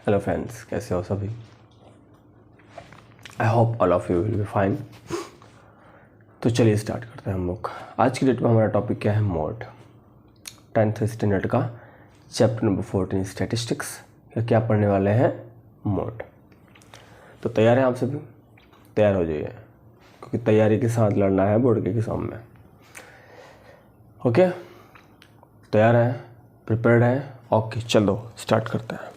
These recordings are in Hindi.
हेलो फ्रेंड्स, कैसे हो सभी? I hope all of you will be fine. तो चलिए स्टार्ट करते हैं हम लोग। आज की डेट में हमारा टॉपिक क्या है? मोड। 10th स्टैंडर्ड का चैप्टर नंबर 14 स्टैटिस्टिक्स का क्या पढ़ने वाले हैं? मोड। तो तैयार हैं आप सभी? तैयार हो जाइए, क्योंकि तैयारी के साथ लड़ना है बोर्ड के एग्जाम में। ओके, तैयार हैं? प्रिपेयर्ड हैं? ओके, चलो स्टार्ट करते हैं।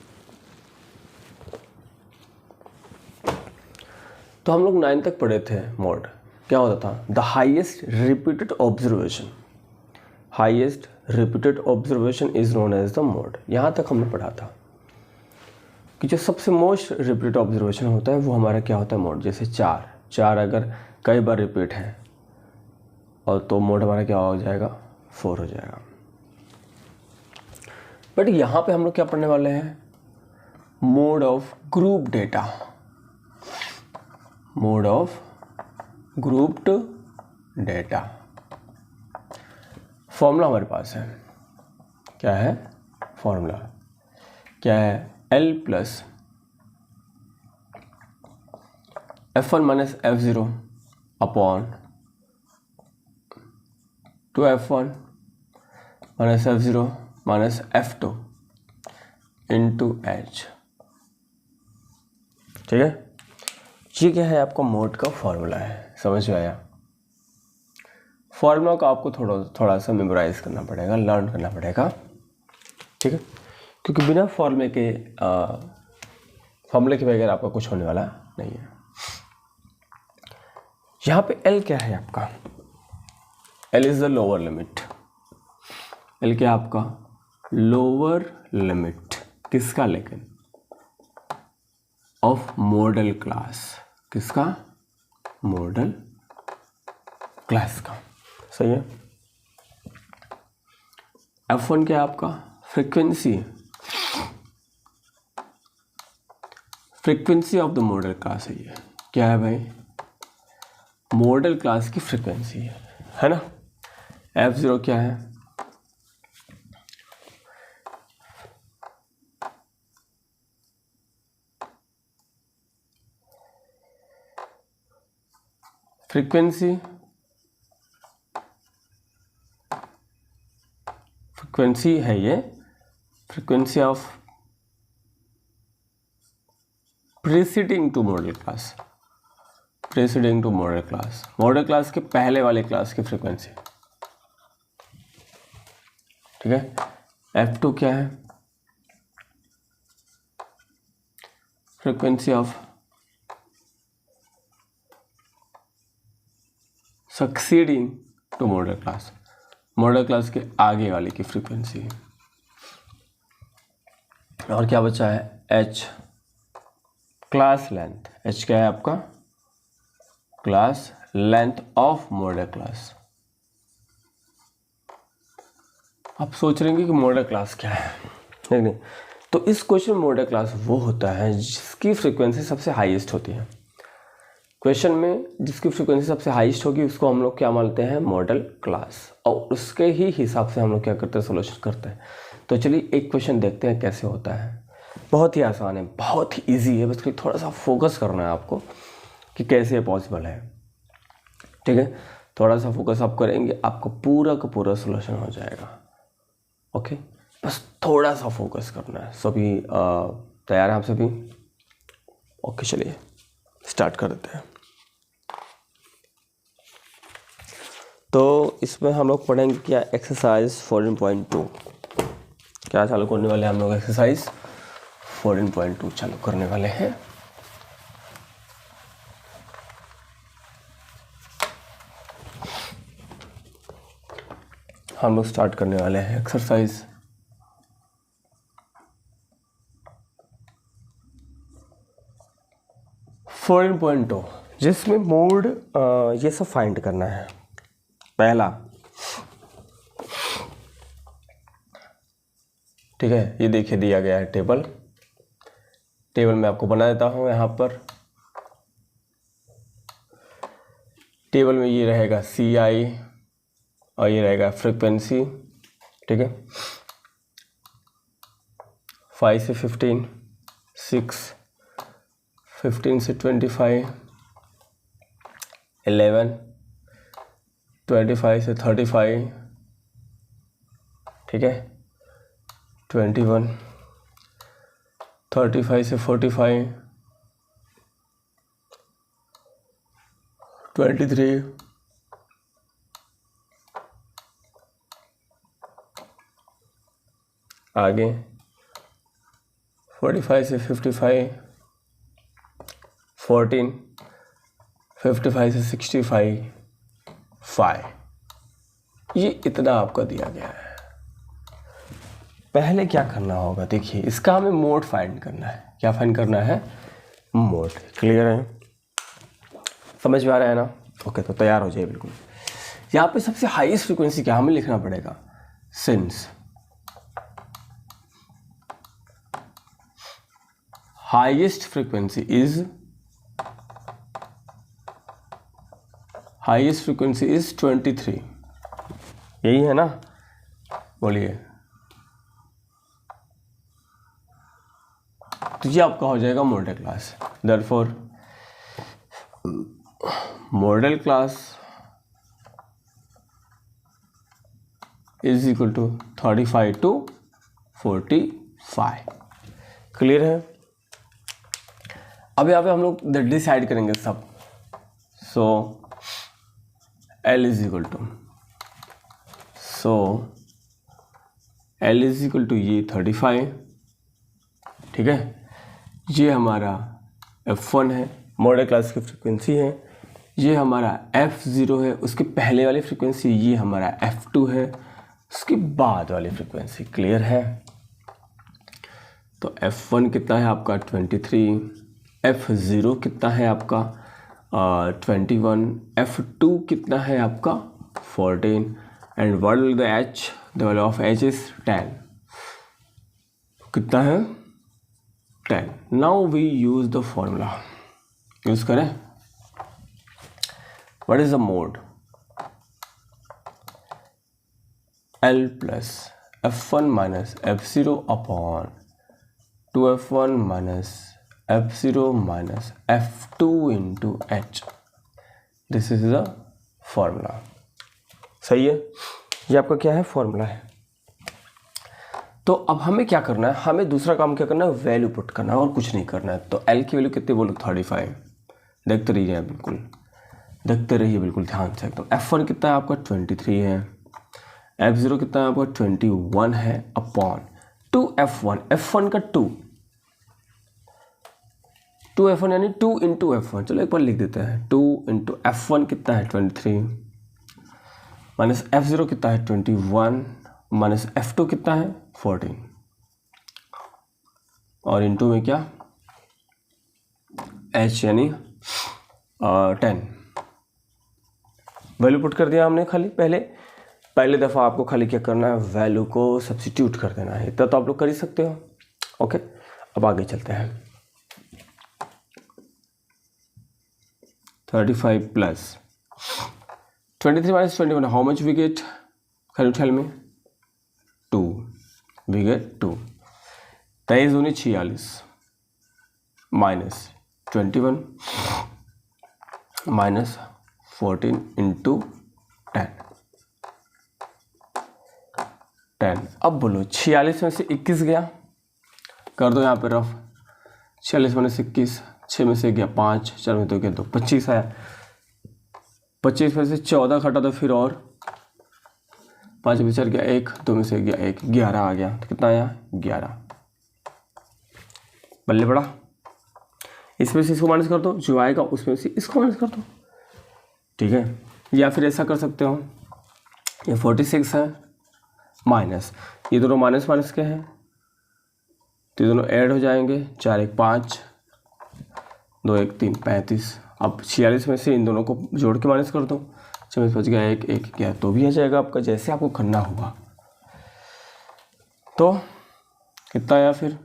तो हम लोग 9 तक पढ़े थे मोड। क्या होता था? The highest repeated observation. Highest repeated observation is known as the mode. यहाँ तक हमने पढ़ा था कि जो सबसे मोस्ट रिपीटेड ऑब्जर्वेशन होता है वो हमारा क्या होता है? मोड। जैसे चार अगर कई बार रिपीट है और तो मोड हमारा क्या हो जाएगा? 4 हो जाएगा। बट यहाँ पे हम लोग क्या पढ़ने वाले हैं? Mode of group data. Mode of grouped data. Formula हमारे पास है। क्या है फॉर्मूला? क्या है? L plus F1 minus F0 upon 2F1 minus F0 minus F2 into H। ठीक है, ये क्या है? आपका मोड का फॉर्मूला है। समझ में आया? फॉर्मूला को आपको थोड़ा सा मेमोराइज करना पड़ेगा, लर्न करना पड़ेगा। ठीक है, क्योंकि बिना फॉर्मूले के बगैर आपका कुछ होने वाला नहीं है। यहाँ पे L क्या है आपका? L is the lower limit. L क्या है आपका? Lower limit. किसका? लेकिन ऑफ मॉडल क्लास। किसका? मॉडल क्लास का। सही है। F1 क्या है आपका? Frequency. Frequency of the model class है ये। क्या है भाई? मॉडल क्लास की फ्रीक्वेंसी है ना। F0 क्या है? फ्रीक्वेंसी है ये। Frequency of preceding to modal class. Preceding to modal class. Modal class के पहले वाले क्लास की फ्रीक्वेंसी। ठीक है। F2 क्या है? Frequency of succeeding to modal class. Modal class के आगे वाले की फ्रीक्वेंसी। और क्या बचा है? H class length. H क्या है आपका? Class length of model class. आप सोच रहे हैं कि मॉडल क्लास क्या है? नहीं, तो इस क्वेश्चन में मॉडल क्लास वो होता है जिसकी फ्रीक्वेंसी सबसे हाईएस्ट होती है। क्वेश्चन में जिसकी फ्रीक्वेंसी सबसे हाईएस्ट होगी उसको हम लोग क्या मानते हैं? Model class. और उसके ही हिसाब से हम लोग क्या करते हैं? सोल्यूशन करते हैं। तो चलिए एक क्वेश्चन देखते हैं कैसे होता है। बहुत ही आसान है, बहुत ही ईजी है, बस थोड़ा सा फोकस करना है आपको कि कैसे पॉसिबल है। ठीक है, थोड़ा सा फोकस आप करेंगे, आपको पूरा का पूरा सोल्यूशन हो जाएगा। ओके, बस थोड़ा सा फोकस करना है। सभी तैयार हैं आप सभी? ओके, चलिए स्टार्ट कर देते हैं। तो इसमें हम लोग पढ़ेंगे क्या? एक्सरसाइज 14.2। क्या चालू करने वाले हैं हम लोग? एक्सरसाइज 14.2 चालू करने वाले हैं। हम लोग स्टार्ट करने वाले हैं एक्सरसाइज 14.2, जिसमें मोड ये सब फाइंड करना है। पहला, ठीक है, ये देखिए दिया गया है टेबल मैं आपको बना देता हूँ। यहाँ पर टेबल में ये रहेगा CI और ये रहेगा फ्रीक्वेंसी। ठीक है, 5 से 15 6, 15 से 25, 11, 25 से 35, ठीक है, 21, 35 से 45, 23, आगे 45 से 55, 14, 55 से 65, 5। ये इतना आपका दिया गया है। पहले क्या करना होगा, देखिए इसका हमें मोड फाइंड करना है। क्या फाइंड करना है? मोड। क्लियर है? समझ में आ रहा है ना? ओके, तो तैयार हो जाइए बिल्कुल। यहाँ पे सबसे हाईएस्ट फ्रीक्वेंसी क्या हमें लिखना पड़ेगा? Since highest frequency is 23। यही है ना? बोलिए। तो ये आपका हो जाएगा modal class. Therefore modal class is equal to 35 to 45। Clear है? अब यहाँ पे हम लोग डिसाइड करेंगे सब। So L is equal to ये 35, ठीक है। ये हमारा F1 है, मॉडल क्लास की फ्रीक्वेंसी है। ये हमारा F0 है, उसके पहले वाली फ्रीक्वेंसी। ये हमारा F2 है, उसके बाद वाली फ्रीक्वेंसी। क्लियर है? तो F1 कितना है आपका? 23। F0 कितना है आपका? 21। F2 कितना है आपका? 14। And what will the H? The value of H is 10। कितना है? 10। Now we use the formula। Use करें। What is the mode? L plus F1 minus F0 upon 2F1 minus F0 minus F2 into H। This is the formula। सही है? ये आपका क्या है? फॉर्मूला है। तो अब हमें क्या करना है? हमें दूसरा काम क्या करना है? वैल्यू पुट करना है और कुछ नहीं करना है। तो L की वैल्यू कितनी बोलो? 35। देखते रहिए बिल्कुल, देखते रहिए बिल्कुल ध्यान से। तो F1 कितना है आपका? 23 है। F0 कितना है आपका? 21 है अपॉन 2F1। F1 का 2F1 यानी 2 इंटू F1। चलो एक बार लिख देते हैं। 2 इंटू F1 कितना है? 23 माइनस F0 कितना है? 21 माइनस F2 कितना है? 14 और इंटू में क्या? H यानी 10। वैल्यू पुट कर दिया हमने। खाली पहले दफ़ा आपको खाली क्या करना है? वैल्यू को सब्स्टिट्यूट कर देना है। इतना तो आप लोग कर ही सकते हो। ओके, अब आगे चलते हैं। 35 plus 23 minus 21, how much we get? Can you tell me? 2. We get 2. 23 दूनी 46 minus 21 minus 14 into 10। अब बोलो 46 में से 21 गया, कर दो यहाँ पे रफ। 46 में से 21, 6 में से गया 5, 4 में तो गया 2, 25 आया। 25 में से 14 घटा तो फिर और 5 में से गया 1, 2 में से गया 1, 11 आ गया। तो कितना आया? 11। बल्ले पड़ा। इसमें से इसको माइनस कर दो, जो आएगा उसमें से इसको माइनस कर दो, ठीक है। या फिर ऐसा कर सकते हो, ये 46 है माइनस, ये दोनों माइनस माइनस के हैं तो ये दोनों ऐड हो जाएंगे। 4 1 5, 2 1 3, 35। अब 46 में से इन दोनों को जोड़ के माइनस कर दो। 6 में बच गया 1 1 गया, तो भी आ जाएगा आपका, जैसे आपको करना होगा। तो कितना आया फिर?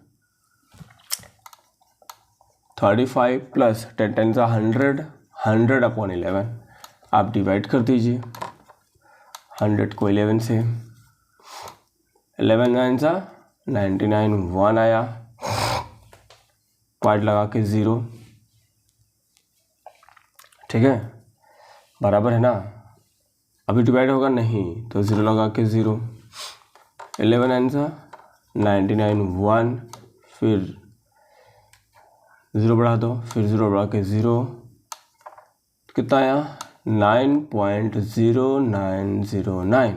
35 प्लस 10 10 100, 100 अपॉन 11। आप डिवाइड कर दीजिए 100 को 11 से। 11 9 99, 1 आया। पॉइंट लगा के 0, ठीक है, बराबर है ना। अभी डिवाइड होगा नहीं तो 0 लगा के 0, 11 आंसर 99 1, फिर 0 बढ़ा दो, फिर 0 बढ़ा के 0, कितना आया 9.0909।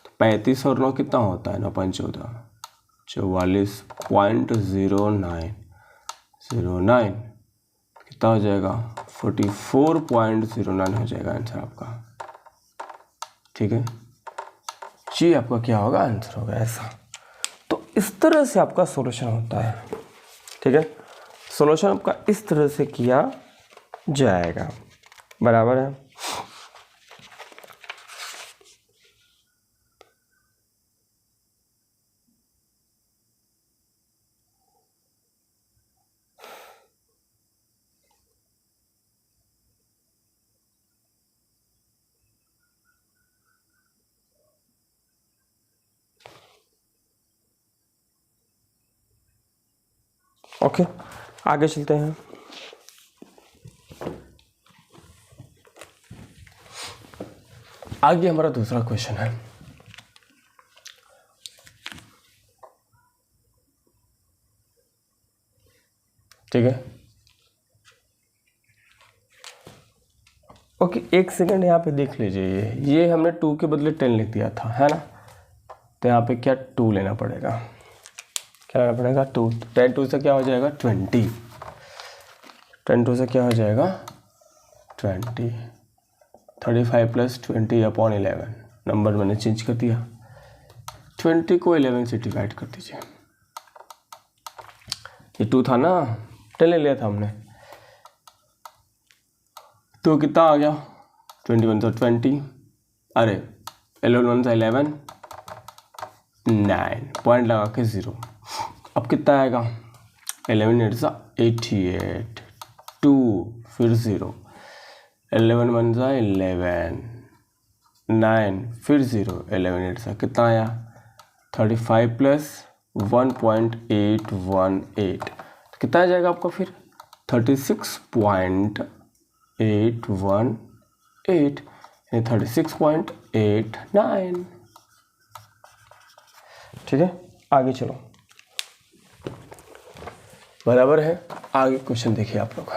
तो 35 और 9 कितना होता है 9.14, 44.0909, कितना हो जाएगा 44.09 हो जाएगा आंसर आपका, ठीक है जी। आपका क्या होगा आंसर होगा ऐसा। तो इस तरह से आपका सॉल्यूशन होता है, ठीक है। सॉल्यूशन आपका इस तरह से किया जाएगा, बराबर है। ओके, आगे चलते हैं। आगे हमारा दूसरा क्वेश्चन है, ठीक है। ओके, एक सेकंड यहाँ पे देख लीजिए, ये हमने 2 के बदले 10 लिख दिया था, है ना। तो यहाँ पे क्या 2 लेना पड़ेगा, क्या लेना पड़ेगा 2। 10 2 से क्या हो जाएगा 20, 10 2 से क्या हो जाएगा 20, 35 प्लस 20/11, नंबर मैंने चेंज कर दिया, 20 को 11 से डिवाइड कर दीजिए। ये 2 था ना, 10 ले लिया था हमने, तो कितना आ गया 21 तो 20, अरे 11 1 11, 9 पॉइंट लगा के 0। अब कितना आएगा 11 8 88, 2 फिर 0, 11 1 11, 9 फिर 0, 11 8 कितना आया 35 प्लस 1.818, तो कितना आ जाएगा आपका फिर 36.818, यानी 36.89, ठीक है। आगे चलो, बराबर है। आगे क्वेश्चन देखिए आप लोग,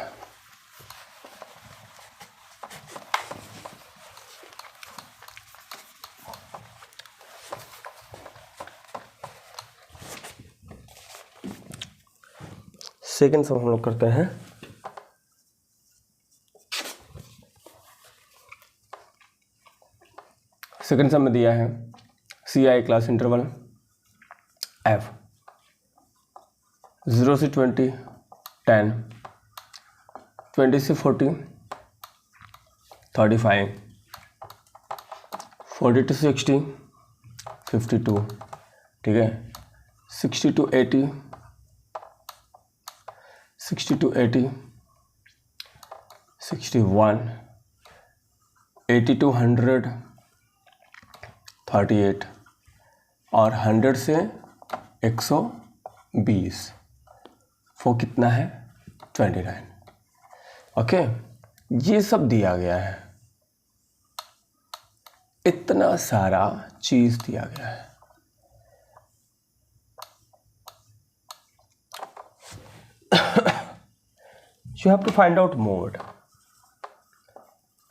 सेकंड सम हम लोग करते हैं। सेकंड सम में दिया है CI क्लास इंटरवल F 0 से 20 10, 20 से 40 35, 40 to 60 52, ठीक है, 60 to 80 60 to 80 61, 80 to 100 38, और 100 से 120, वो कितना है 29। ओके, ये सब दिया गया है, इतना सारा चीज दिया गया है। You have to find out mode।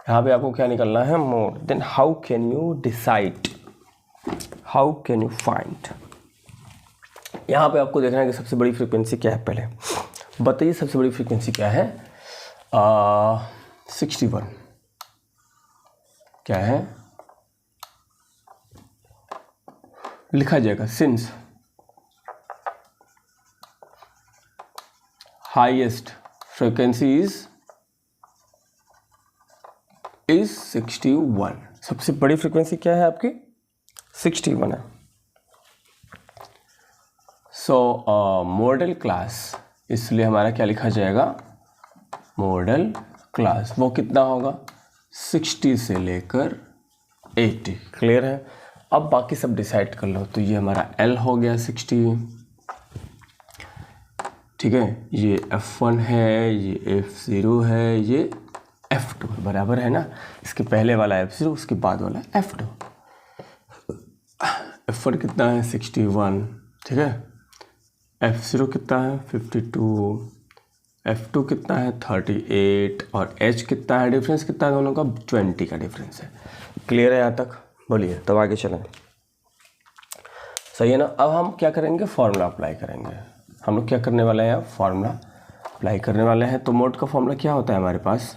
यहाँ पे आपको क्या निकलना है mode। Then how can you decide, how can you find। यहाँ पे आपको देखना है कि सबसे बड़ी फ्रीक्वेंसी क्या है। पहले बताइए सबसे बड़ी फ्रीक्वेंसी क्या है। 61 क्या है, लिखा जाएगा सिंस हाईएस्ट फ्रीक्वेंसी इज 61। सबसे बड़ी फ्रीक्वेंसी क्या है आपकी 61 है। सो मॉडल क्लास, इसलिए हमारा क्या लिखा जाएगा मॉडल क्लास, वो कितना होगा 60 से लेकर 80। क्लियर है। अब बाकी सब डिसाइड कर लो। तो ये हमारा L हो गया 60, ठीक है, ये F1 है, ये F0 है, ये F2 बराबर है ना। इसके पहले वाला F0, उसके बाद वाला F2। F1 कितना है 61, ठीक है। F0 कितना है 52, F2 कितना है 38 और H कितना है, डिफरेंस कितना है दोनों का 20 का डिफरेंस है। क्लियर है यहाँ तक? बोलिए, तब आगे चलें। सही है ना। अब हम क्या करेंगे, फॉर्मूला अप्लाई करेंगे। हम लोग क्या करने वाले हैं, फॉर्मूला अप्लाई करने वाले हैं। तो मोड का फॉर्मूला क्या होता है हमारे पास,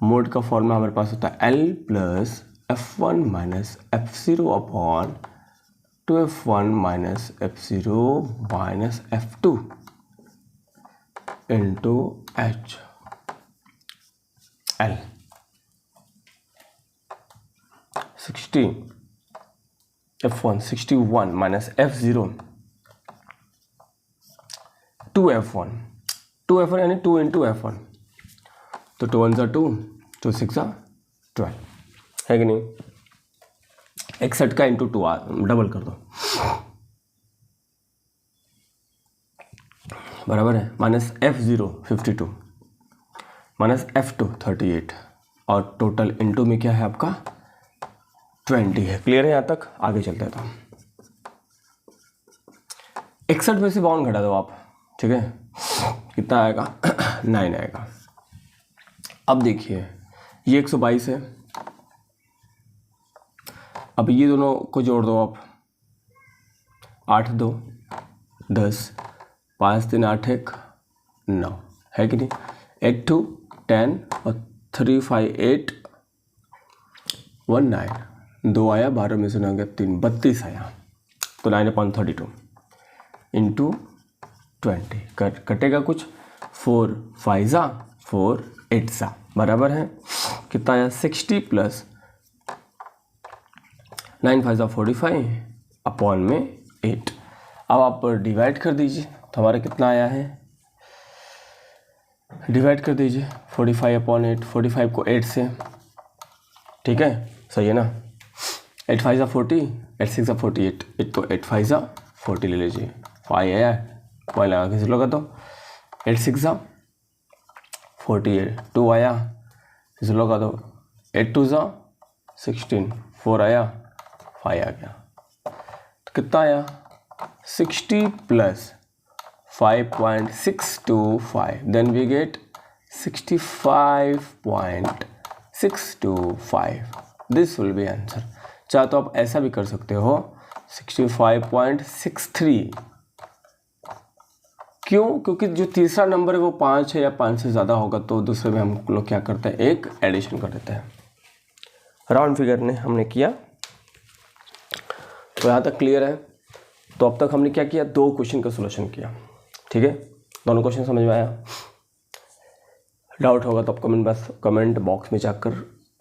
मोड का फॉर्मूला हमारे पास होता है L plus F1 minus F0 upon 2F1 minus F0 minus F2 into H L 60 F1 61 minus F0 2F1 यानी 2 इंटू F1, तो 2 1 2, 2 6 12 है कि नहीं। 61 का इंटू 2 डबल कर दो, बराबर है माइनस F0 52 माइनस F2 38 और टोटल इंटू में क्या है आपका 20 है। क्लियर है यहाँ तक? आगे चलते हैं। तो 61 में से 52 घटा दो आप, ठीक है, कितना आएगा 9 आएगा। अब देखिए ये 122 है, अब ये दोनों को जोड़ दो आप, 8 2 10, 5 3 8 1 9 है कि नहीं। 8 2 10 और 3 5 8 1 9, 2 आया, 12 में से 9 गया 3, 32 आया। तो 9/32 इंटू 20 कटेगा कुछ, 4 5 4 8 बराबर है कितना आया 60 प्लस 9 5 45 अपॉन में 8। अब आप डिवाइड कर दीजिए, तो हमारा कितना आया है, डिवाइड कर दीजिए 45 अपॉन 8, 45 को 8 से, ठीक है, सही है ना। 8 5 40, 8 6 48, 8 को 8 5 40 ले लीजिए, 5 आया, पॉइंट लगा के लगा दो, 8 6 48, 2 आया, इसे लगा दो, 8 2 16, 4 आया, 5 आ गया, तो कितना आया 60 plus 5.625, then we get 65.625, this will be answer. चाहे तो आप ऐसा भी कर सकते हो 65.63, क्यों, क्योंकि जो तीसरा नंबर है वो 5 है या 5 से ज़्यादा होगा, तो दूसरे में हम लोग क्या करते हैं, एक एडिशन कर देते हैं। राउंड फिगर ने हमने किया, तो यहाँ तक क्लियर है। तो अब तक हमने क्या किया, 2 क्वेश्चन का सोल्यूशन किया, ठीक है, दोनों क्वेश्चन समझ में आया। डाउट होगा तो आप कमेंट बॉक्स में जाकर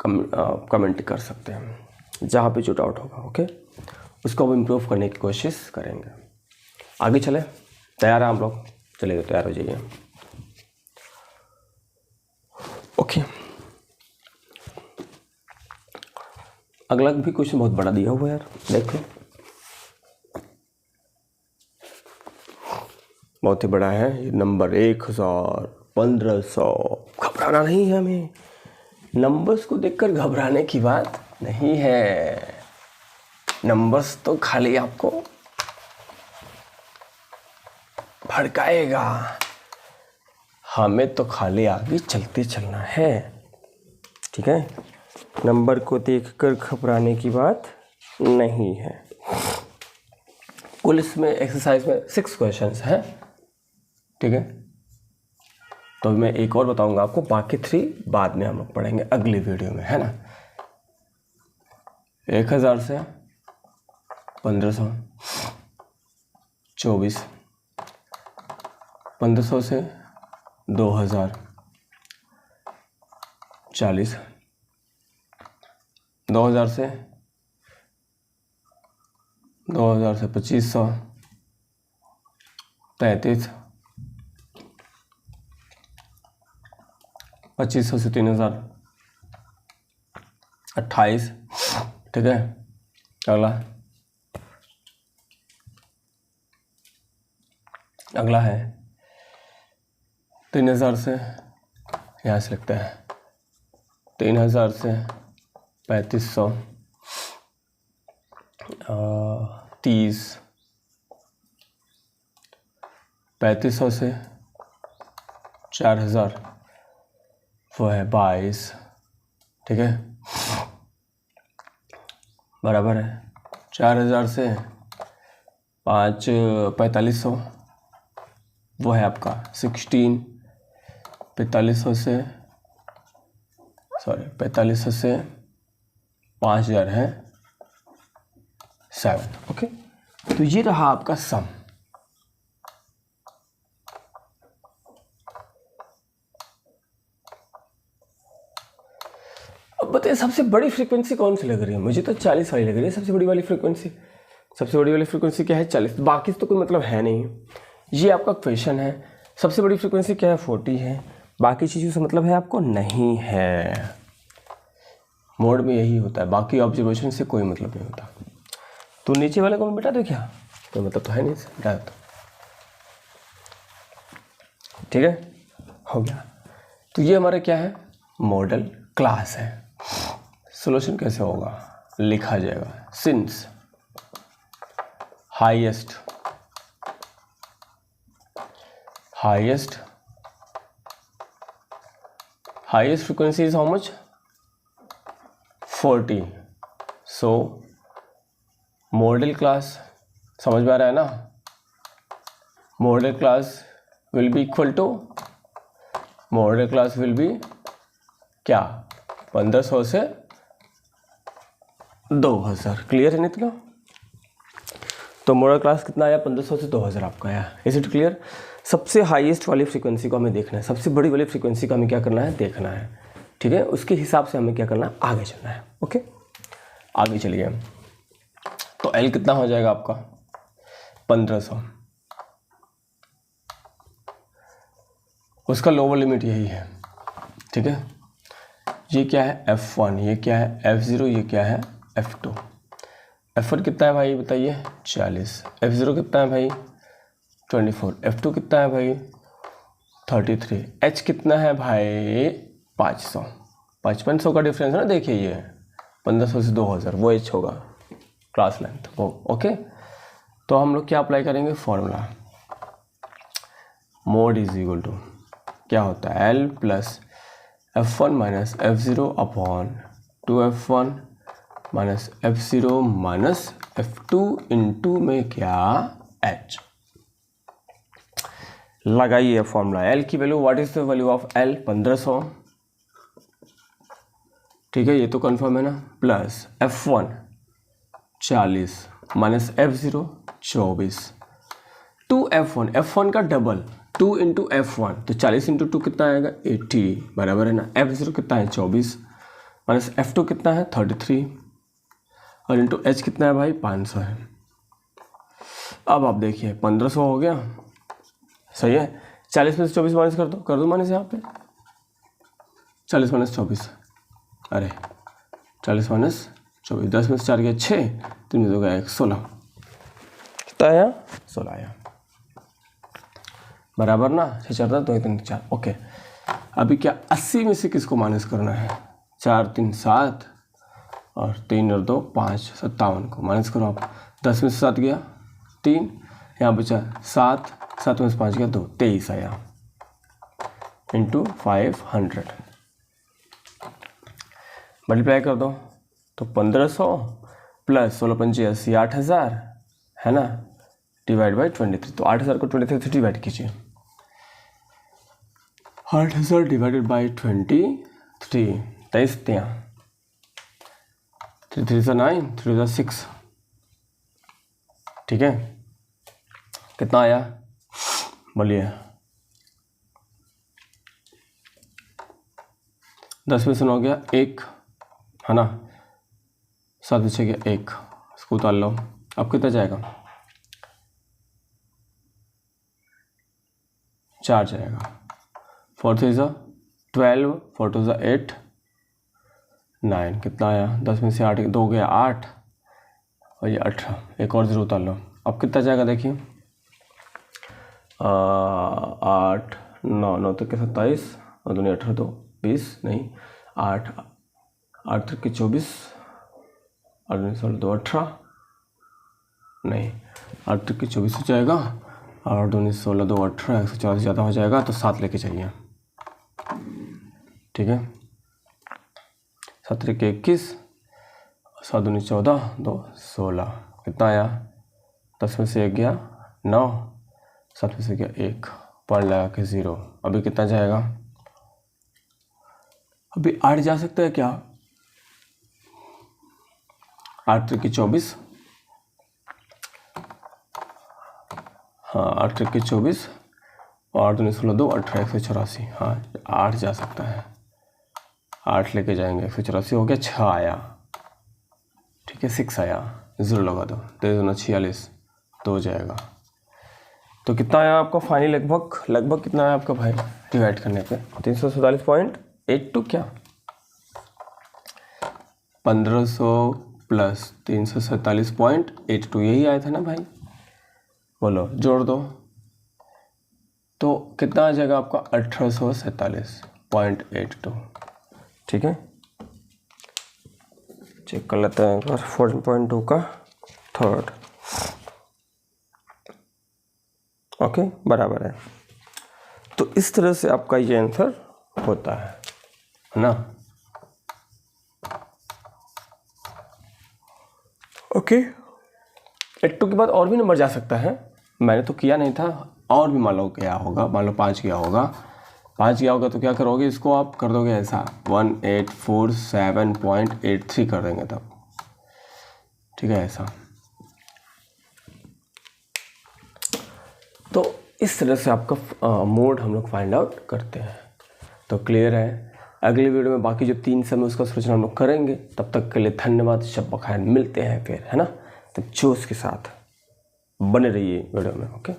कमेंट कर सकते हैं, जहाँ पे जो डाउट होगा, ओके, उसको हम इम्प्रूव करने की कोशिश करेंगे। आगे चले, तैयार है हम लोग? चलिए तैयार हो जाइए, ओके। अगला भी क्वेश्चन बहुत बड़ा दिया हुआ है यार, देखो बहुत ही बड़ा है ये, नंबर 1500। घबराना नहीं है हमें, नंबर्स को देखकर घबराने की बात नहीं है। नंबर्स तो खाली आपको भड़काएगा, हमें तो खाली आगे चलते चलना है, ठीक है। नंबर को देखकर घबराने की बात नहीं है। कुल इसमें एक्सरसाइज में 6 क्वेश्चंस हैं, ठीक है। तो मैं एक और बताऊंगा आपको, बाकी 3 बाद में हम लोग पढ़ेंगे अगली वीडियो में, है ना। 1000 से 1500 24, 1500 से 2000 40, 2000 से 2500 33, 2500 से 3000 28, ठीक है। अगला है 3000 से यहाँ से लिखते हैं 3000 से 3500 30 3500 से 4000 वो है 22, ठीक है, बराबर है 4000 से 4500 वो है आपका 16, 4500 से 5000 है 7। ओके, तो ये रहा आपका सम। अब बताइए सबसे बड़ी फ्रीक्वेंसी कौन सी लग रही है? मुझे तो 40 वाली लग रही है सबसे बड़ी वाली फ्रीक्वेंसी। सबसे बड़ी वाली फ्रीक्वेंसी क्या है? 40। बाकी तो कोई मतलब है नहीं। ये आपका क्वेश्चन है, सबसे बड़ी फ्रीक्वेंसी क्या है? 40 है। बाकी चीज़ों से मतलब है आपको नहीं है। मोड में यही होता है, बाकी ऑब्जर्वेशन से कोई मतलब नहीं होता। तो नीचे वाले को मिटा दो क्या? कोई मतलब तो है नहीं इसे, मिटा दो। ठीक है, हो गया। तो ये हमारा क्या है? मॉडल क्लास है। सॉल्यूशन कैसे होगा? लिखा जाएगा since highest frequency is how much? 40. So model class समझ में आ रहा है ना? Model class will be equal to क्या? 1500 से 2000। क्लियर है इतना? तो मॉडल क्लास कितना आया? 1500 से 2000 आपका आया। Is it clear? सबसे हाईएस्ट वाली फ्रीक्वेंसी को हमें देखना है, सबसे बड़ी वाली फ्रीक्वेंसी को हमें क्या करना है? देखना है। ठीक है, उसके हिसाब से हमें क्या करना है? आगे चलना है। ओके, आगे चलिए। तो एल कितना हो जाएगा आपका? 1500। उसका लोअर लिमिट यही है। ठीक है, ये क्या है? F1, ये क्या है? F0, ये क्या है? F2। F1 कितना है भाई बताइए? 40। F0 कितना है भाई? 24। F2 कितना है भाई? 33। H कितना है भाई? 500। 5500 का डिफरेंस है ना, देखिए ये 1500 से 2000 वो H होगा, क्लास लेंथ वो। ओके, तो हम लोग क्या अप्लाई करेंगे? Formula mode is equal to क्या होता है? L plus F1 minus F0 upon 2F1 minus F0 minus F2 into में क्या? H। लगाइए फॉर्मूला। L की value, what is the value of L? 1500। ठीक है, ये तो कंफर्म है ना। Plus F1 40 minus F0 24। 2F1, F1 का डबल 2 इंटू F1, तो 40 इंटू 2 कितना आएगा? 80, बराबर है ना। F0 कितना है? 24 माइनस F2 कितना है? 33 और इंटू H कितना है भाई? 500 है। अब आप देखिए 1500 हो गया, सही है। 40 में से 24 माइनस कर दो माइनस यहाँ पे। 40 माइनस 24, अरे 40 माइनस 24, 10 में से 4 गया 6, 3 में 2 गया 1, 16। कितना आया? 16 आया, बराबर ना। 6 4 2 3 4। ओके, अभी क्या 80 में से किसको माइनस करना है? 4 3 7 और 3 और 2 5, 57 को माइनस करो आप। 10 में से 7 गया 3, यहाँ बचा 7, 7 में से 5 गया 2, 23 आया इंटू 500। मल्टीप्लाई कर दो तो 1500 प्लस 16 पंजे 80, 8000 है ना, डिवाइड बाई 23। तो 8000 को 23 से डिवाइड कीजिए। 8000 डिवाइडेड बाई 23, 23 3 3 से 9, 3 से 6। ठीक है, कितना आया बोलिए? 10 में से 9 गया 1 है ना, 7 पीछे गया 1, इसको उतार लो। अब कितना जाएगा? 4 जाएगा। 4 3 सा 12, 4 2 सा 8, 9। कितना आया? 10 में से 8 2 गया 8 और ये 18, एक और 0 उतार लो। अब कितना जाएगा देखिए? 8 9 9 तक के 27 और 2 18 2 20 नहीं 8 8 तक के 24 और 2 16 2 18 नहीं 8 तक के 24 हो जाएगा और 2 16 2 18 140 ज़्यादा हो जाएगा तो 7 लेके चाहिए। ठीक है 7 के 21 7 2 14 2 16 कितना आया 10 में से 1 गया 9 7 में से गया 1 पॉइंट लगा के 0। अभी कितना जाएगा अभी 8 जा सकता है क्या 8 के 24 हाँ 8 के 24 और 2 16 2 18 184 हाँ 8 जा सकता है 8 लेके जाएंगे 184 हो गया 6 आया। ठीक है 6 आया 0 लगा दो 2 46 2 जाएगा। तो कितना आया आपका फाइनल लगभग कितना आया आपका भाई डिवाइड करने पे 347.82 क्या 1500 प्लस 347.82 यही आया था ना भाई बोलो जोड़ दो तो कितना आ जाएगा आपका 1847.82। ठीक है चेक कर लेते हैं एक बार 14.2 का थर्ड ओके बराबर है। तो इस तरह से आपका ये आंसर होता है ना। ओके 82 के बाद और भी नंबर जा सकता है मैंने तो किया नहीं था और भी मान लो क्या होगा मान लो 5 गया होगा तो क्या करोगे इसको आप कर दोगे ऐसा 1847.83 कर देंगे तब। ठीक है ऐसा तो इस तरह से आपका मोड हम लोग फाइंड आउट करते हैं। तो क्लियर है अगली वीडियो में बाकी जो 3 समय उसका सोचना हम लोग करेंगे। तब तक के लिए धन्यवाद शब बखैर मिलते हैं फिर है ना। तो जोश के साथ बने रहिए वीडियो में ओके।